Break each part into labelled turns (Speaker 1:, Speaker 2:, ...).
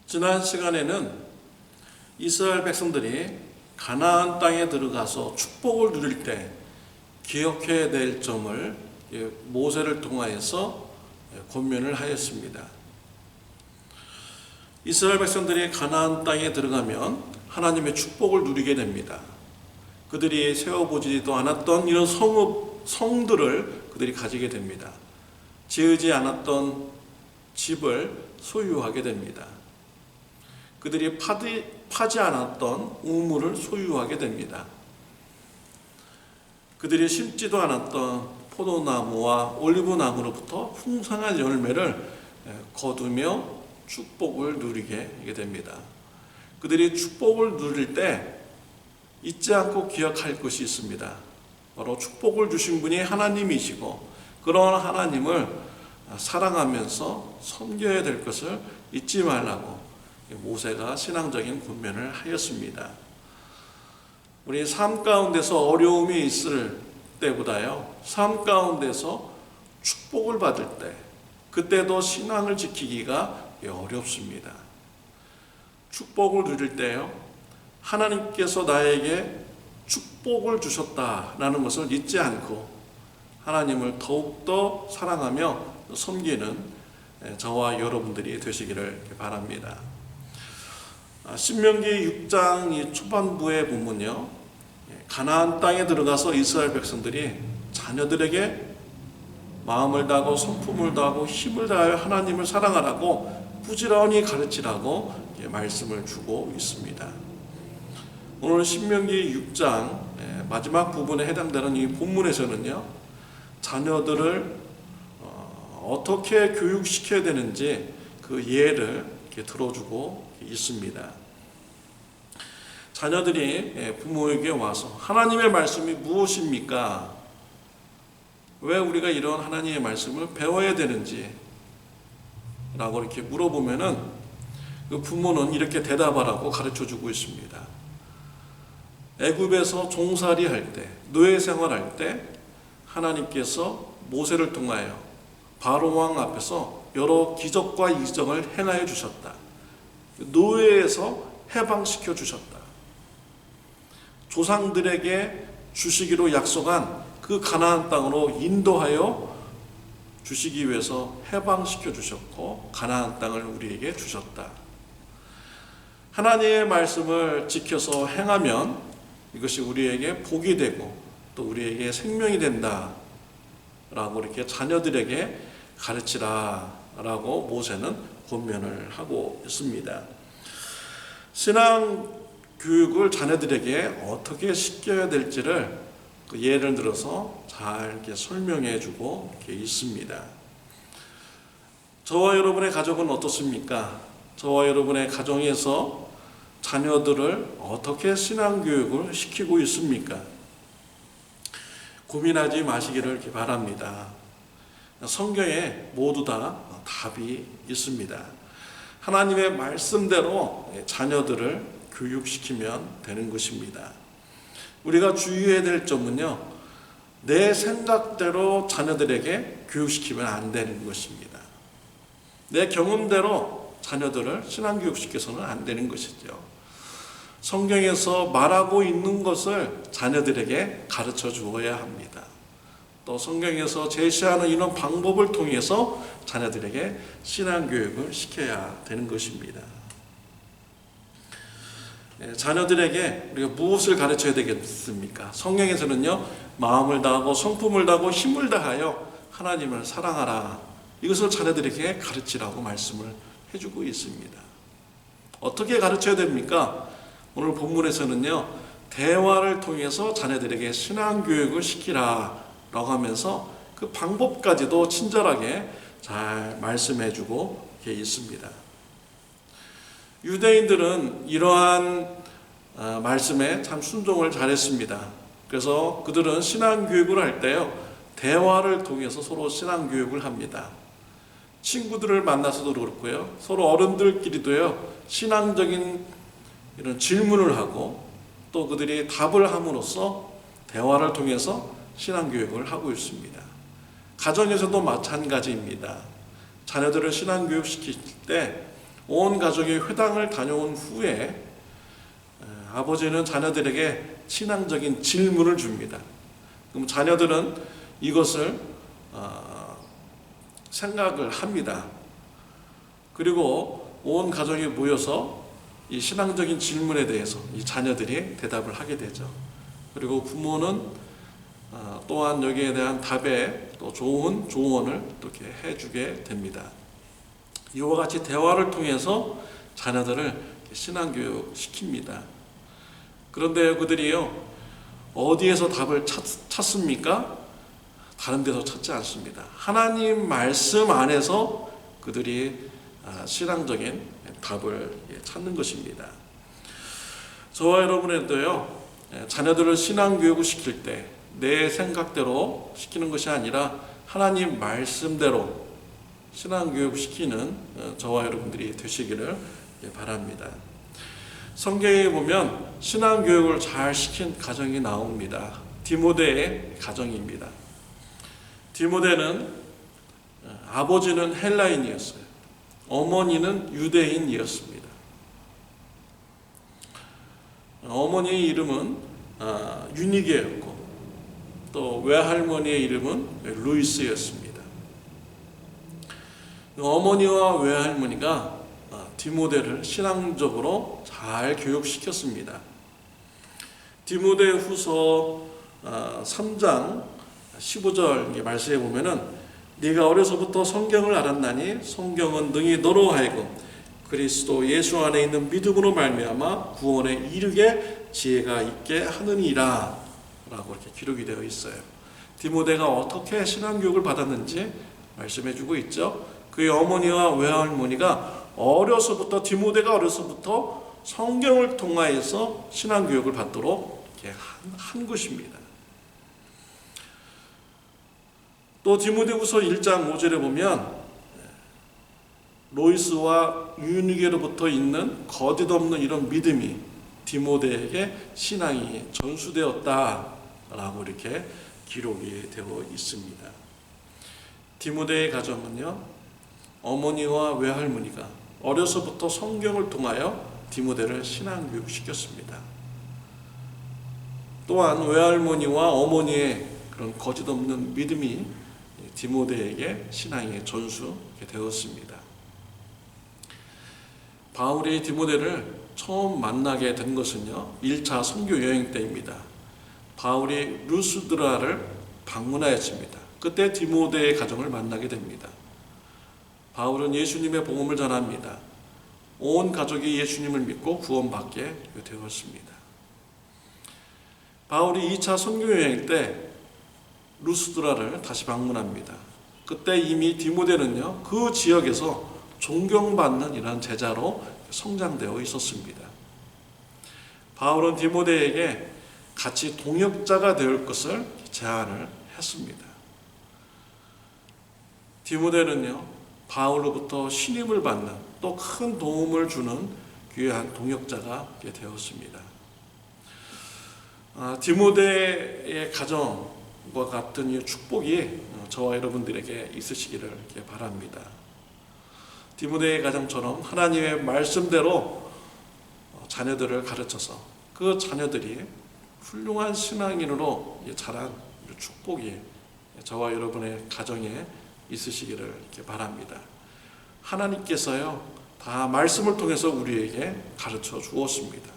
Speaker 1: 지난 시간에는 이스라엘 백성들이 가나안 땅에 들어가서 축복을 누릴 때 기억해야 될 점을 모세를 통하여서 권면을 하였습니다. 이스라엘 백성들이 가나안 땅에 들어가면 하나님의 축복을 누리게 됩니다. 그들이 세워보지도 않았던 이런 성들을 그들이 가지게 됩니다. 지으지 않았던 집을 소유하게 됩니다. 그들이 파지 않았던 우물을 소유하게 됩니다. 그들이 심지도 않았던 포도나무와 올리브나무로부터 풍성한 열매를 거두며 축복을 누리게 됩니다. 그들이 축복을 누릴 때 잊지 않고 기억할 것이 있습니다. 바로 축복을 주신 분이 하나님이시고 그런 하나님을 사랑하면서 섬겨야 될 것을 잊지 말라고 모세가 신앙적인 권면을 하였습니다. 우리 삶 가운데서 어려움이 있을 때보다요, 삶 가운데서 축복을 받을 때, 그때도 신앙을 지키기가 어렵습니다. 축복을 누릴 때요, 하나님께서 나에게 축복을 주셨다라는 것을 잊지 않고 하나님을 더욱더 사랑하며 섬기는 저와 여러분들이 되시기를 바랍니다. 신명기 6장 초반부에 보면요, 가나안 땅에 들어가서 이스라엘 백성들이 자녀들에게 마음을 다하고 성품을 다하고 힘을 다하여 하나님을 사랑하라고 부지런히 가르치라고 말씀을 주고 있습니다. 오늘 신명기 6장 마지막 부분에 해당되는 이 본문에서는요, 자녀들을 어떻게 교육시켜야 되는지 그 예를 들어주고 있습니다. 자녀들이 부모에게 와서 하나님의 말씀이 무엇입니까? 왜 우리가 이런 하나님의 말씀을 배워야 되는지 라고 이렇게 물어보면은 그 부모는 이렇게 대답하라고 가르쳐주고 있습니다. 애굽에서 종살이 할 때, 노예 생활할 때 하나님께서 모세를 통하여 바로왕 앞에서 여러 기적과 이적을 행하여 주셨다. 노예에서 해방시켜 주셨다. 조상들에게 주시기로 약속한 그 가나안 땅으로 인도하여 주시기 위해서 해방시켜 주셨고 가나안 땅을 우리에게 주셨다. 하나님의 말씀을 지켜서 행하면 이것이 우리에게 복이 되고 또 우리에게 생명이 된다 라고 이렇게 자녀들에게 가르치라 라고 모세는 권면을 하고 있습니다. 신앙 교육을 자녀들에게 어떻게 시켜야 될지를 그 예를 들어서 잘 이렇게 설명해 주고 있습니다. 저와 여러분의 가족은 어떻습니까? 저와 여러분의 가정에서 자녀들을 어떻게 신앙 교육을 시키고 있습니까? 고민하지 마시기를 바랍니다. 성경에 모두 다 답이 있습니다. 하나님의 말씀대로 자녀들을 교육시키면 되는 것입니다. 우리가 주의해야 될 점은요, 내 생각대로 자녀들에게 교육시키면 안 되는 것입니다. 내 경험대로 자녀들을 신앙교육시켜서는 안 되는 것이죠. 성경에서 말하고 있는 것을 자녀들에게 가르쳐 주어야 합니다. 또 성경에서 제시하는 이런 방법을 통해서 자녀들에게 신앙교육을 시켜야 되는 것입니다. 자녀들에게 우리가 무엇을 가르쳐야 되겠습니까? 성경에서는요, 마음을 다하고 성품을 다하고 힘을 다하여 하나님을 사랑하라. 이것을 자녀들에게 가르치라고 말씀을 해주고 있습니다. 어떻게 가르쳐야 됩니까? 오늘 본문에서는요, 대화를 통해서 자녀들에게 신앙교육을 시키라 라고 하면서 그 방법까지도 친절하게 잘 말씀해주고 있습니다. 유대인들은 이러한 말씀에 참 순종을 잘했습니다. 그래서 그들은 신앙교육을 할 때요, 대화를 통해서 서로 신앙교육을 합니다. 친구들을 만나서도 그렇고요, 서로 어른들끼리도요, 신앙적인 이런 질문을 하고 또 그들이 답을 함으로써 대화를 통해서 신앙교육을 하고 있습니다. 가정에서도 마찬가지입니다. 자녀들을 신앙교육시킬 때 온 가족이 회당을 다녀온 후에 아버지는 자녀들에게 신앙적인 질문을 줍니다. 그럼 자녀들은 이것을 생각을 합니다. 그리고 온 가족이 모여서 이 신앙적인 질문에 대해서 이 자녀들이 대답을 하게 되죠. 그리고 부모는 또한 여기에 대한 답에 또 좋은 조언을 이렇게 해주게 됩니다. 이와 같이 대화를 통해서 자녀들을 신앙교육 시킵니다. 그런데 그들이요, 어디에서 답을 찾습니까? 다른 데서 찾지 않습니다. 하나님 말씀 안에서 그들이 신앙적인 답을 찾는 것입니다. 저와 여러분에도요, 자녀들을 신앙교육을 시킬 때 내 생각대로 시키는 것이 아니라 하나님 말씀대로 신앙교육 시키는 저와 여러분들이 되시기를 바랍니다. 성경에 보면 신앙교육을 잘 시킨 가정이 나옵니다. 디모데의 가정입니다. 디모데는 아버지는 헬라인이었어요. 어머니는 유대인이었습니다. 어머니의 이름은 유니게였고 또 외할머니의 이름은 루이스였습니다. 어머니와 외할머니가 디모데를 신앙적으로 잘 교육시켰습니다. 디모데 후서 3장 15절 말씀에 보면은 네가 어려서부터 성경을 알았나니 성경은 능히 너로 하여금 그리스도 예수 안에 있는 믿음으로 말미암아 구원에 이르게 지혜가 있게 하느니라 라고 이렇게 기록이 되어 있어요. 디모데가 어떻게 신앙교육을 받았는지 말씀해주고 있죠. 그의 어머니와 외할머니가 디모데가 어려서부터 성경을 통하여서 신앙교육을 받도록 이렇게 한 것입니다. 또 디모데후서 1장 5절에 보면 로이스와 유니게로부터 있는 거짓 없는 이런 믿음이 디모데에게 신앙이 전수되었다라고 이렇게 기록이 되어 있습니다. 디모데의 가정은요, 어머니와 외할머니가 어려서부터 성경을 통하여 디모데를 신앙교육 시켰습니다. 또한 외할머니와 어머니의 그런 거짓 없는 믿음이 디모데에게 신앙이 전수되었습니다. 바울이 디모데를 처음 만나게 된 것은요, 1차 선교 여행 때입니다. 바울이 루스드라를 방문하였습니다. 그때 디모데의 가정을 만나게 됩니다. 바울은 예수님의 복음을 전합니다. 온 가족이 예수님을 믿고 구원받게 되었습니다. 바울이 2차 선교 여행 때 루스드라를 다시 방문합니다. 그때 이미 디모데는요, 그 지역에서 존경받는 이런 제자로 성장되어 있었습니다. 바울은 디모데에게 같이 동역자가 될 것을 제안을 했습니다. 디모데는요, 바울로부터 신임을 받는 또 큰 도움을 주는 귀한 동역자가 되었습니다. 디모데의 가정과 같은 이 축복이 저와 여러분들에게 있으시기를 바랍니다. 디모데의 가정처럼 하나님의 말씀대로 자녀들을 가르쳐서 그 자녀들이 훌륭한 신앙인으로 자란 축복이 저와 여러분의 가정에 있으시기를 바랍니다. 하나님께서요, 다 말씀을 통해서 우리에게 가르쳐 주었습니다.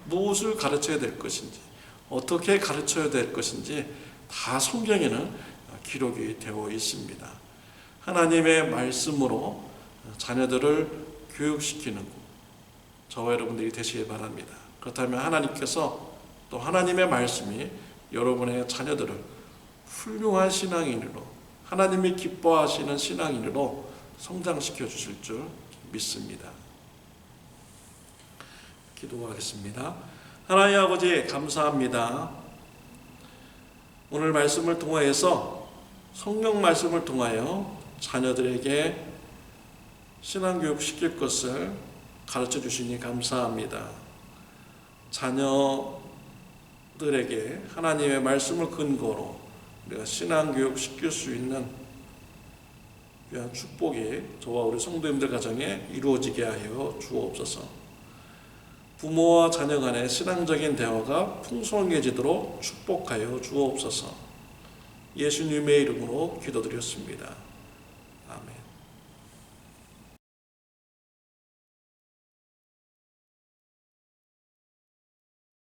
Speaker 1: 무엇을 가르쳐야 될 것인지, 어떻게 가르쳐야 될 것인지 다 성경에는 기록이 되어 있습니다. 하나님의 말씀으로 자녀들을 교육시키는 저와 여러분들이 되시기 바랍니다. 그렇다면 하나님께서 또 하나님의 말씀이 여러분의 자녀들을 훌륭한 신앙인으로, 하나님이 기뻐하시는 신앙인으로 성장시켜 주실 줄 믿습니다. 기도하겠습니다. 하나님 아버지, 감사합니다. 오늘 말씀을 통하여서, 성경 말씀을 통하여 자녀들에게 신앙교육 시킬 것을 가르쳐 주시니 감사합니다. 자녀들에게 하나님의 말씀을 근거로 우리가 신앙교육 시킬 수 있는 귀한 축복이 저와 우리 성도님들 가정에 이루어지게 하여 주옵소서. 부모와 자녀 간의 신앙적인 대화가 풍성해지도록 축복하여 주옵소서. 예수님의 이름으로 기도드렸습니다. 아멘.